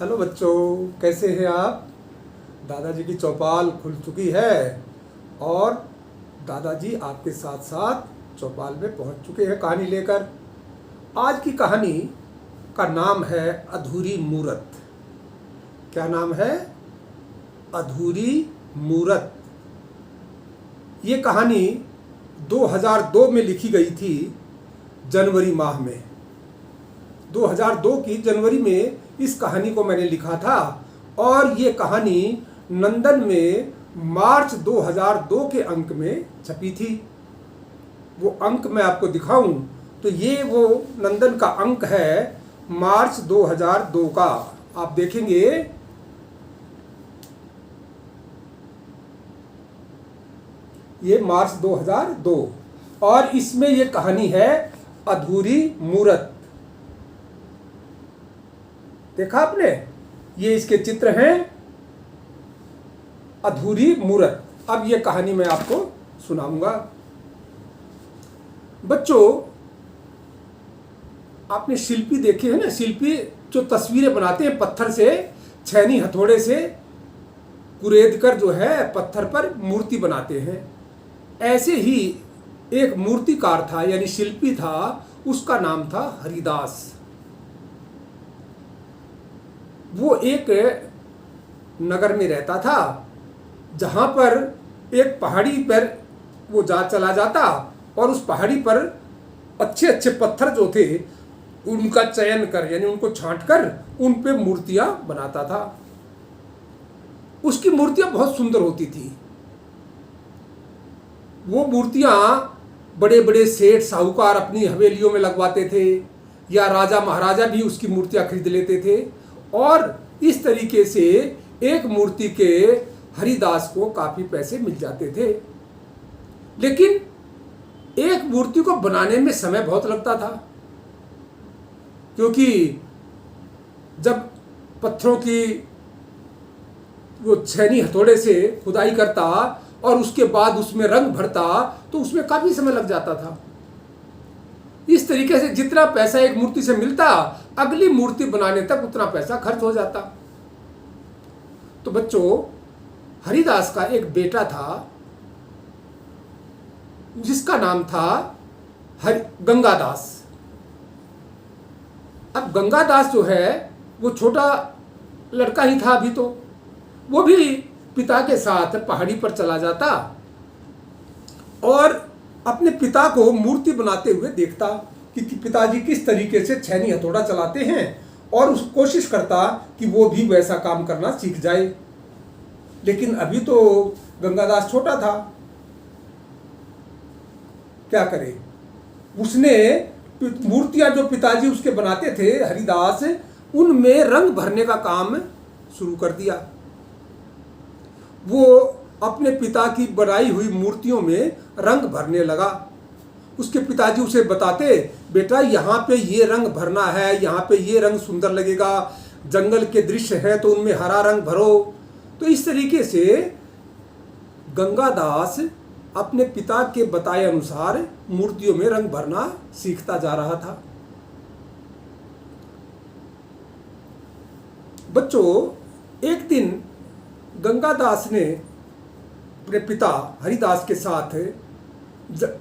Hello बच्चों, कैसे हैं आप। दादाजी की चौपाल खुल चुकी है और दादाजी आपके साथ साथ चौपाल में पहुंच चुके हैं कहानी लेकर। आज की कहानी का नाम है अधूरी मूरत। क्या नाम है? अधूरी मूरत। ये कहानी 2002 में लिखी गई थी, जनवरी माह में। 2002 की जनवरी में इस कहानी को मैंने लिखा था और ये कहानी नंदन में मार्च 2002 के अंक में छपी थी। वो अंक मैं आपको दिखाऊं तो ये वो नंदन का अंक है मार्च 2002 का। आप देखेंगे ये मार्च 2002 और इसमें ये कहानी है अधूरी मूरत। देखा आपने? ये इसके चित्र हैं, अधूरी मूरत। अब ये कहानी मैं आपको सुनाऊंगा। बच्चों, आपने शिल्पी देखे हैं ना? शिल्पी जो तस्वीरें बनाते हैं पत्थर से, छैनी हथौड़े से कुरेद कर जो है पत्थर पर मूर्ति बनाते हैं। ऐसे ही एक मूर्तिकार था, यानी शिल्पी था, उसका नाम था हरिदास। वो एक नगर में रहता था जहाँ पर एक पहाड़ी पर वो चला जाता और उस पहाड़ी पर अच्छे अच्छे पत्थर जो थे उनका चयन कर, यानी उनको छांट कर उन पे मूर्तियाँ बनाता था। उसकी मूर्तियाँ बहुत सुंदर होती थी। वो मूर्तियाँ बड़े बड़े सेठ साहूकार अपनी हवेलियों में लगवाते थे या राजा महाराजा भी उसकी मूर्तियाँ खरीद लेते थे और इस तरीके से एक मूर्ति के हरिदास को काफी पैसे मिल जाते थे। लेकिन एक मूर्ति को बनाने में समय बहुत लगता था, क्योंकि जब पत्थरों की वो छैनी हथौड़े से खुदाई करता और उसके बाद उसमें रंग भरता तो उसमें काफी समय लग जाता था। इस तरीके से जितना पैसा एक मूर्ति से मिलता, अगली मूर्ति बनाने तक उतना पैसा खर्च हो जाता। तो बच्चों, हरिदास का एक बेटा था जिसका नाम था गंगादास। अब गंगादास जो है वो छोटा लड़का ही था अभी, तो वो भी पिता के साथ पहाड़ी पर चला जाता और अपने पिता को मूर्ति बनाते हुए देखता कि पिताजी किस तरीके से छैनी हथौड़ा चलाते हैं और उस कोशिश करता कि वो भी वैसा काम करना सीख जाए। लेकिन अभी तो गंगादास छोटा था, क्या करे? उसने मूर्तियां जो पिताजी उसके बनाते थे हरिदास, उनमें रंग भरने का काम शुरू कर दिया। वो अपने पिता की बनाई हुई मूर्तियों में रंग भरने लगा। उसके पिताजी उसे बताते, बेटा यहाँ पे ये रंग भरना है, यहाँ पे ये रंग सुंदर लगेगा, जंगल के दृश्य है तो उनमें हरा रंग भरो। तो इस तरीके से गंगादास अपने पिता के बताए अनुसार मूर्तियों में रंग भरना सीखता जा रहा था। बच्चों, एक दिन गंगादास ने अपने पिता हरिदास के साथ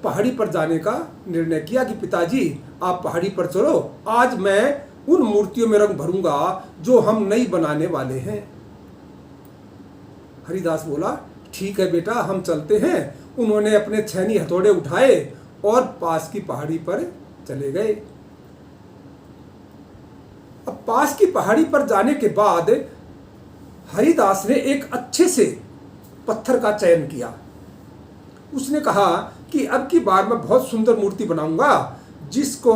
पहाड़ी पर जाने का निर्णय किया कि पिताजी आप पहाड़ी पर चलो, आज मैं उन मूर्तियों में रंग भरूंगा जो हम नई बनाने वाले हैं। हरिदास बोला, ठीक है बेटा, हम चलते हैं। उन्होंने अपने छैनी हथौड़े उठाए और पास की पहाड़ी पर चले गए। अब पास की पहाड़ी पर जाने के बाद हरिदास ने एक अच्छे से पत्थर का चयन किया। उसने कहा कि अब की बार मैं बहुत सुंदर मूर्ति बनाऊंगा जिसको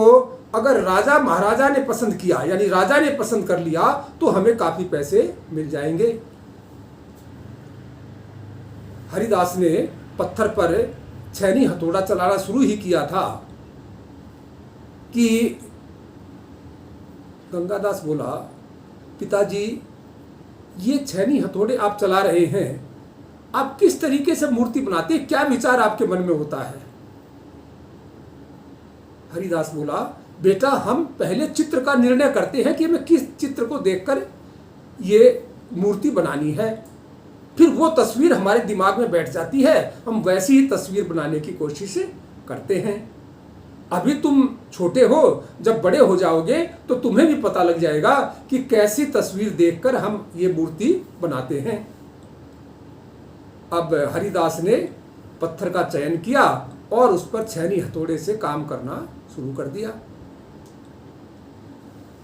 अगर राजा महाराजा ने पसंद किया, यानी राजा ने पसंद कर लिया, तो हमें काफी पैसे मिल जाएंगे। हरिदास ने पत्थर पर छैनी हथौड़ा चलाना शुरू ही किया था कि गंगादास बोला, पिताजी ये छैनी हथौड़े आप चला रहे हैं, आप किस तरीके से मूर्ति बनाते हैं, क्या विचार आपके मन में होता है? हरिदास बोला, बेटा हम पहले चित्र का निर्णय करते हैं कि हमें किस चित्र को देखकर ये मूर्ति बनानी है। फिर वो तस्वीर हमारे दिमाग में बैठ जाती है, हम वैसी ही तस्वीर बनाने की कोशिश करते हैं। अभी तुम छोटे हो, जब बड़े हो जाओगे तो तुम्हें भी पता लग जाएगा कि कैसी तस्वीर देखकर हम ये मूर्ति बनाते हैं। अब हरिदास ने पत्थर का चयन किया और उस पर छैनी हथौड़े से काम करना शुरू कर दिया।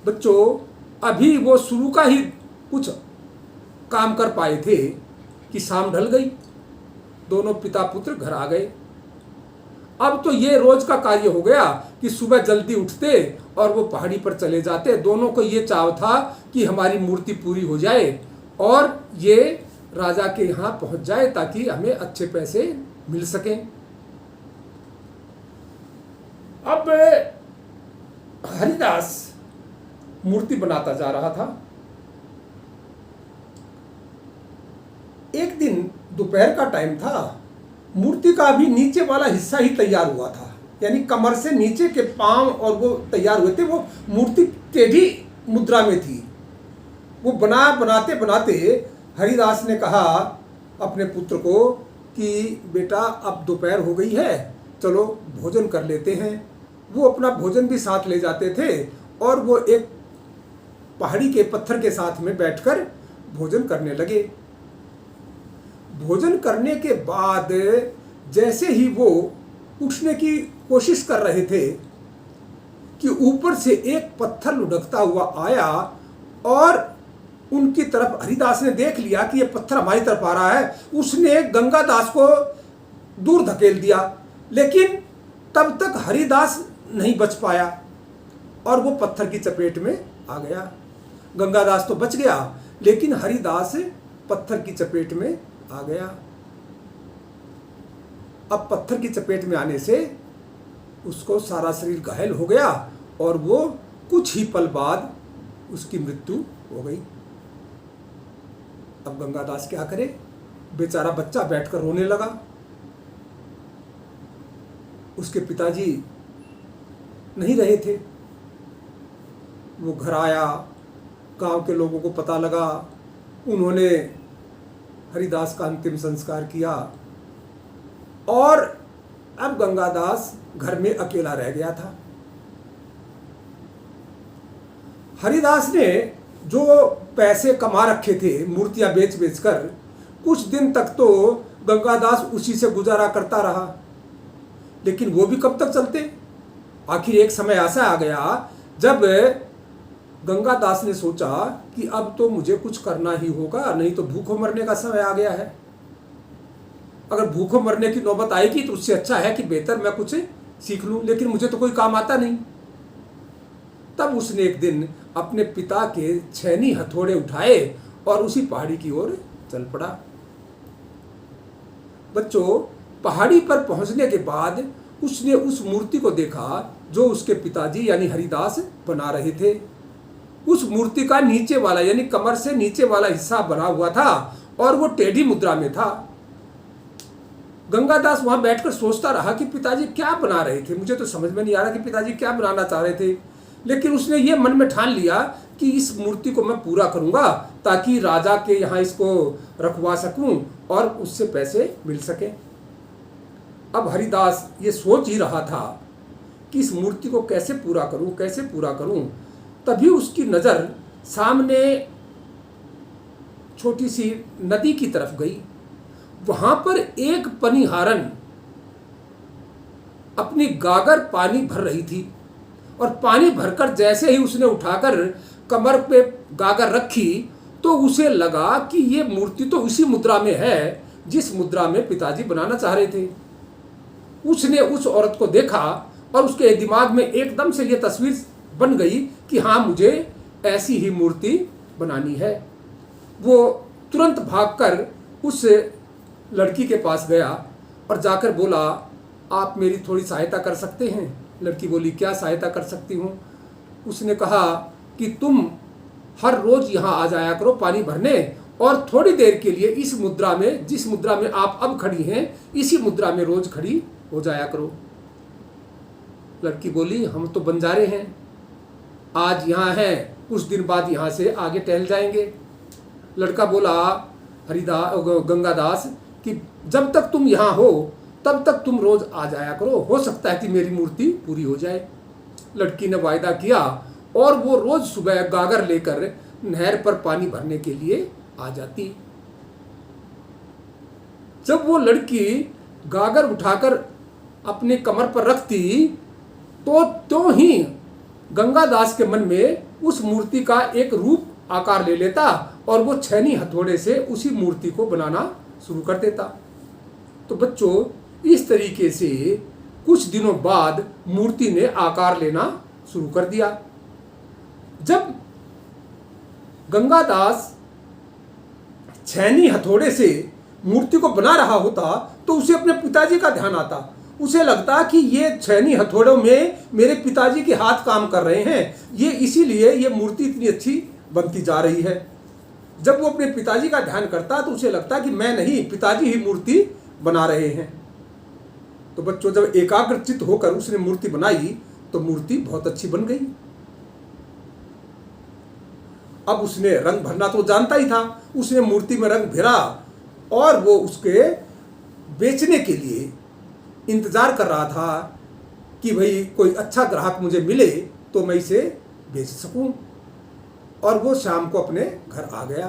बच्चों, अभी वो शुरू का ही कुछ काम कर पाए थे कि शाम ढल गई, दोनों पिता पुत्र घर आ गए। अब तो ये रोज का कार्य हो गया कि सुबह जल्दी उठते और वो पहाड़ी पर चले जाते। दोनों को ये चाव था कि हमारी मूर्ति पूरी हो जाए और ये राजा के यहाँ पहुंच जाए ताकि हमें अच्छे पैसे मिल सकें। अब हरिदास मूर्ति बनाता जा रहा था। एक दिन दोपहर का टाइम था, मूर्ति का अभी नीचे वाला हिस्सा ही तैयार हुआ था, यानी कमर से नीचे के पांव और वो तैयार हुए थे। वो मूर्ति टेढ़ी मुद्रा में थी। वो बनाते बनाते हरिदास ने कहा अपने पुत्र को कि बेटा अब दोपहर हो गई है, चलो भोजन कर लेते हैं। वो अपना भोजन भी साथ ले जाते थे और वो एक पहाड़ी के पत्थर के साथ में बैठकर भोजन करने लगे। भोजन करने के बाद जैसे ही वो उठने की कोशिश कर रहे थे कि ऊपर से एक पत्थर लुढ़कता हुआ आया और उनकी तरफ हरिदास ने देख लिया कि ये पत्थर हमारी तरफ आ रहा है। उसने गंगादास को दूर धकेल दिया, लेकिन तब तक हरिदास नहीं बच पाया और वो पत्थर की चपेट में आ गया। गंगादास तो बच गया, लेकिन हरिदास पत्थर की चपेट में आ गया। अब पत्थर की चपेट में आने से उसको सारा शरीर घायल हो गया और वो कुछ ही पल बाद उसकी मृत्यु हो गई। अब गंगादास क्या करे? बेचारा बच्चा बैठकर रोने लगा। उसके पिताजी नहीं रहे थे। वो घर आया, गांव के लोगों को पता लगा, उन्होंने हरिदास का अंतिम संस्कार किया और अब गंगादास घर में अकेला रह गया था। हरिदास ने जो पैसे कमा रखे थे मूर्तियां बेच बेचकर, कुछ दिन तक तो गंगादास उसी से गुजारा करता रहा, लेकिन वो भी कब तक चलते? आखिर एक समय ऐसा आ गया जब गंगादास ने सोचा कि अब तो मुझे कुछ करना ही होगा, नहीं तो भूखों मरने का समय आ गया है। अगर भूखों मरने की नौबत आएगी तो उससे अच्छा है कि बेहतर मैं कुछ सीख लूं, लेकिन मुझे तो कोई काम आता नहीं। तब उसने एक दिन अपने पिता के छैनी हथौड़े उठाए और उसी पहाड़ी की ओर चल पड़ा। बच्चों, पहाड़ी पर पहुंचने के बाद उसने उस मूर्ति को देखा जो उसके पिताजी यानी हरिदास बना रहे थे। उस मूर्ति का नीचे वाला यानी कमर से नीचे वाला हिस्सा बना हुआ था और वो टेढ़ी मुद्रा में था। गंगादास वहां बैठकर सोचता रहा कि पिताजी क्या बना रहे थे। मुझे तो समझ में नहीं आ रहा कि पिताजी क्या बनाना चाह रहे थे, लेकिन उसने ये मन में ठान लिया कि इस मूर्ति को मैं पूरा करूंगा ताकि राजा के यहाँ इसको रखवा सकूं और उससे पैसे मिल सके। अब हरिदास ये सोच ही रहा था कि इस मूर्ति को कैसे पूरा करूं, कैसे पूरा करूं। तभी उसकी नज़र सामने छोटी सी नदी की तरफ गई। वहां पर एक पनिहारन अपनी गागर पानी भर रही थी और पानी भरकर जैसे ही उसने उठाकर कमर पे गागर रखी तो उसे लगा कि ये मूर्ति तो उसी मुद्रा में है जिस मुद्रा में पिताजी बनाना चाह रहे थे। उसने उस औरत को देखा और उसके दिमाग में एकदम से ये तस्वीर बन गई कि हाँ, मुझे ऐसी ही मूर्ति बनानी है। वो तुरंत भागकर उस लड़की के पास गया और जाकर बोला, आप मेरी थोड़ी सहायता कर सकते हैं? लड़की बोली, क्या सहायता कर सकती हूँ? उसने कहा कि तुम हर रोज यहाँ आ जाया करो पानी भरने और थोड़ी देर के लिए इस मुद्रा में, जिस मुद्रा में आप अब खड़ी हैं, इसी मुद्रा में रोज खड़ी हो जाया करो। लड़की बोली, हम तो बंजारे हैं, आज यहाँ हैं, कुछ दिन बाद यहाँ से आगे टहल जाएंगे, लड़का बोला गंगादास कि जब तक तुम यहाँ हो तब तक तुम रोज आ जाया करो, हो सकता है कि मेरी मूर्ति पूरी हो जाए। लड़की ने वायदा किया और वो रोज सुबह गागर लेकर नहर पर पानी भरने के लिए आ जाती। जब वो लड़की गागर उठाकर अपने कमर पर रखती तो ही गंगादास के मन में उस मूर्ति का एक रूप आकार ले लेता और वो छैनी हथौड़े से उसी मूर्ति को बनाना शुरू कर देता। तो बच्चों, इस तरीके से कुछ दिनों बाद मूर्ति ने आकार लेना शुरू कर दिया। जब गंगादास छैनी हथौड़े से मूर्ति को बना रहा होता तो उसे अपने पिताजी का ध्यान आता। उसे लगता कि ये छैनी हथौड़ों में मेरे पिताजी के हाथ काम कर रहे हैं, ये इसीलिए ये मूर्ति इतनी अच्छी बनती जा रही है। जब वो अपने पिताजी का ध्यान करता तो उसे लगता कि मैं नहीं, पिताजी ही मूर्ति बना रहे हैं। तो बच्चों, जब एकाग्रचित्त होकर उसने मूर्ति बनाई तो मूर्ति बहुत अच्छी बन गई। अब उसने रंग भरना तो जानता ही था, उसने मूर्ति में रंग भरा और वो उसके बेचने के लिए इंतजार कर रहा था कि भाई कोई अच्छा ग्राहक मुझे मिले तो मैं इसे बेच सकूं। और वो शाम को अपने घर आ गया।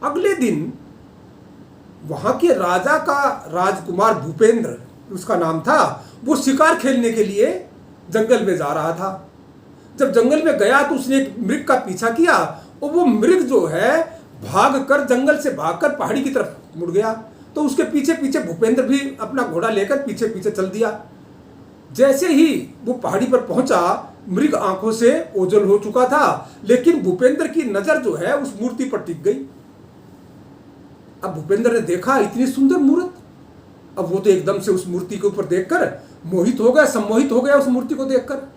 अगले दिन वहां के राजा का राजकुमार भूपेंद्र, उसका नाम था, वो शिकार खेलने के लिए जंगल में जा रहा था। जब जंगल में गया तो उसने एक मृग का पीछा किया और वो मृग जो है भागकर, जंगल से भागकर पहाड़ी की तरफ मुड़ गया। तो उसके पीछे पीछे भूपेंद्र भी अपना घोड़ा लेकर पीछे पीछे चल दिया। जैसे ही वो पहाड़ी पर पहुंचा, मृग आंखों से ओझल हो चुका था, लेकिन भूपेंद्र की नजर जो है उस मूर्ति पर टिक गई। अब भूपेंद्र ने देखा इतनी सुंदर मूर्त, अब वो तो एकदम से उस मूर्ति के ऊपर देखकर मोहित हो गया, सम्मोहित हो गया उस मूर्ति को देखकर।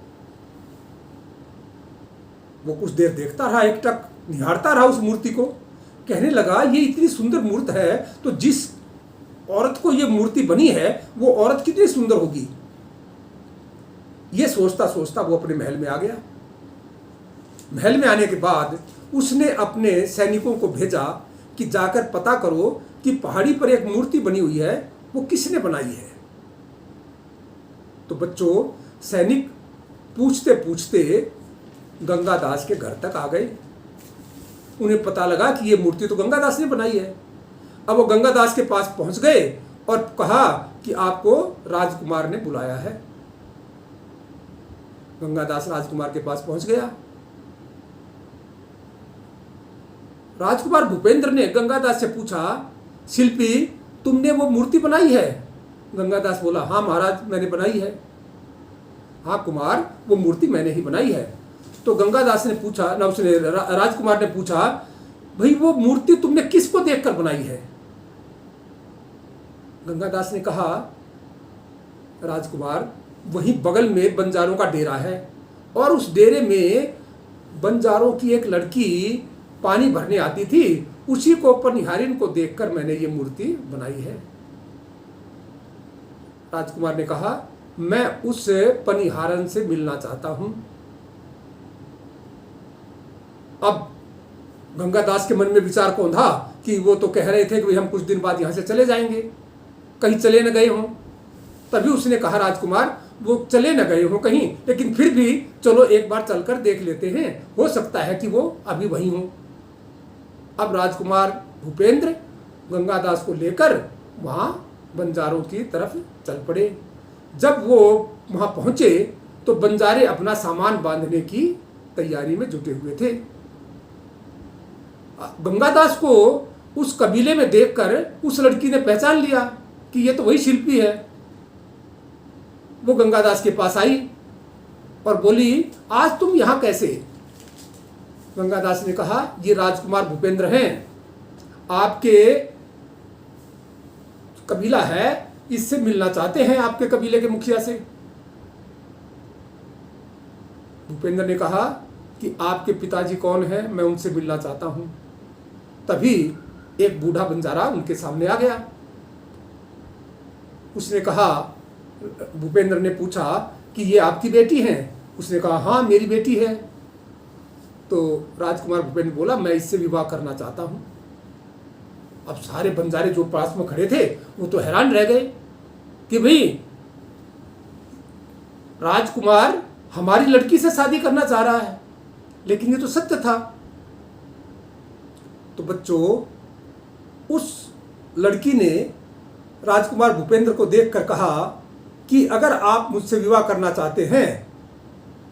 वो कुछ देर देखता रहा, एकटक निहारता रहा उस मूर्ति को। कहने लगा ये इतनी सुंदर मूर्त है तो जिस औरत को ये मूर्ति बनी है वो औरत कितनी सुंदर होगी। ये सोचता सोचता वो अपने महल में आ गया। महल में आने के बाद उसने अपने सैनिकों को भेजा कि जाकर पता करो कि पहाड़ी पर एक मूर्ति बनी हुई है, वो किसने बनाई है। तो बच्चों, सैनिक पूछते पूछते गंगादास के घर तक आ गए। उन्हें पता लगा कि ये मूर्ति तो गंगादास ने बनाई है। अब वो गंगादास के पास पहुंच गए और कहा कि आपको राजकुमार ने बुलाया है। गंगादास राजकुमार के पास पहुंच गया। राजकुमार भूपेंद्र ने गंगादास से पूछा, शिल्पी तुमने वो मूर्ति बनाई है? गंगादास बोला, हाँ महाराज मैंने बनाई है। हाँ कुमार, वो मूर्ति मैंने ही बनाई है। तो गंगादास ने पूछा ना, उसने राजकुमार ने पूछा, भाई वो मूर्ति तुमने किसको देखकर बनाई है? गंगादास ने कहा, राजकुमार वहीं बगल में बंजारों का डेरा है और उस डेरे में बंजारों की एक लड़की पानी भरने आती थी, उसी को पनिहारिन को देखकर मैंने ये मूर्ति बनाई है। राजकुमार ने कहा, मैं उस पनिहारन से मिलना चाहता हूं। अब गंगादास के मन में विचार कौन था कि वो तो कह रहे थे कि हम कुछ दिन बाद यहां से चले जाएंगे, कहीं चले न गए हों। तभी उसने कहा, राजकुमार वो चले न गए हों कहीं, लेकिन फिर भी चलो एक बार चलकर देख लेते हैं, हो सकता है कि वो अभी वहीं हों। अब राजकुमार भूपेंद्र गंगादास को लेकर वहां बंजारों की तरफ चल पड़े। जब वो वहां पहुंचे तो बंजारे अपना सामान बांधने की तैयारी में जुटे हुए थे। गंगादास को उस कबीले में देखकर उस लड़की ने पहचान लिया कि ये तो वही शिल्पी है। वो गंगादास के पास आई और बोली, आज तुम यहां कैसे? गंगादास ने कहा, ये राजकुमार भूपेंद्र हैं, आपके कबीला है, इससे मिलना चाहते हैं, आपके कबीले के मुखिया से। भूपेंद्र ने कहा कि आपके पिताजी कौन है, मैं उनसे मिलना चाहता हूं। तभी एक बूढ़ा बंजारा उनके सामने आ गया। उसने कहा, भूपेंद्र ने पूछा कि ये आपकी बेटी हैं? उसने कहा, हाँ मेरी बेटी है। तो राजकुमार भूपेंद्र बोला मैं इससे विवाह करना चाहता हूँ। अब सारे बंजारे जो पास में खड़े थे वो तो हैरान रह गए कि भाई राजकुमार हमारी लड़की से शादी करना चाह रहा है, लेकिन ये तो सत्य था। तो बच्चों, उस लड़की ने राजकुमार भूपेंद्र को देखकर कहा कि अगर आप मुझसे विवाह करना चाहते हैं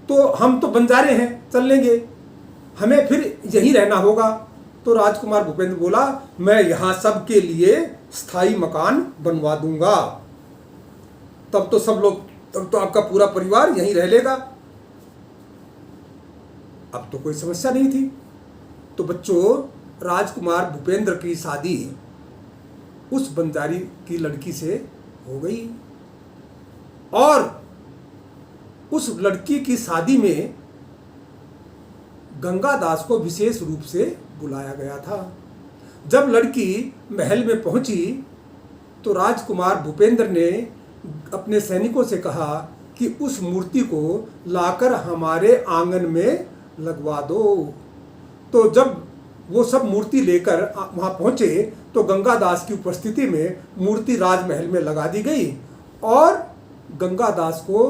तो हम तो बंजारे हैं, चल लेंगे, हमें फिर यहीं रहना होगा। तो राजकुमार भूपेंद्र बोला मैं यहाँ सबके लिए स्थायी मकान बनवा दूंगा, तब तो सब लोग, तब तो आपका पूरा परिवार यहीं रह लेगा। अब तो कोई समस्या नहीं थी। तो बच्चों, राजकुमार भूपेंद्र की शादी उस बंजारी की लड़की से हो गई और उस लड़की की शादी में गंगादास को विशेष रूप से बुलाया गया था। जब लड़की महल में पहुंची तो राजकुमार भूपेंद्र ने अपने सैनिकों से कहा कि उस मूर्ति को लाकर हमारे आंगन में लगवा दो। तो जब वो सब मूर्ति लेकर वहाँ पहुँचे तो गंगादास की उपस्थिति में मूर्ति राजमहल में लगा दी गई और गंगादास को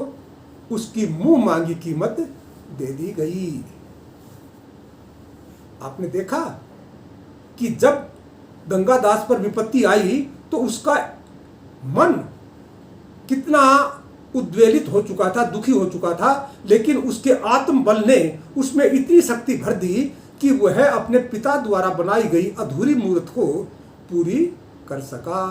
उसकी मुंह मांगी कीमत दे दी गई। आपने देखा कि जब गंगादास पर विपत्ति आई तो उसका मन कितना उद्वेलित हो चुका था, दुखी हो चुका था, लेकिन उसके आत्मबल ने उसमें इतनी शक्ति भर दी कि वह अपने पिता द्वारा बनाई गई अधूरी मूर्त को पूरी कर सका।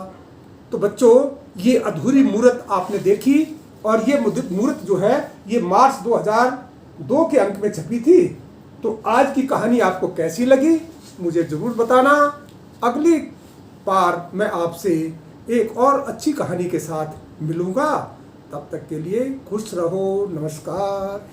तो बच्चों, ये अधूरी मूर्त आपने देखी और ये मूर्त जो है ये मार्च 2002 के अंक में छपी थी। तो आज की कहानी आपको कैसी लगी मुझे ज़रूर बताना। अगली बार मैं आपसे एक और अच्छी कहानी के साथ मिलूँगा। तब तक के लिए खुश रहो। नमस्कार।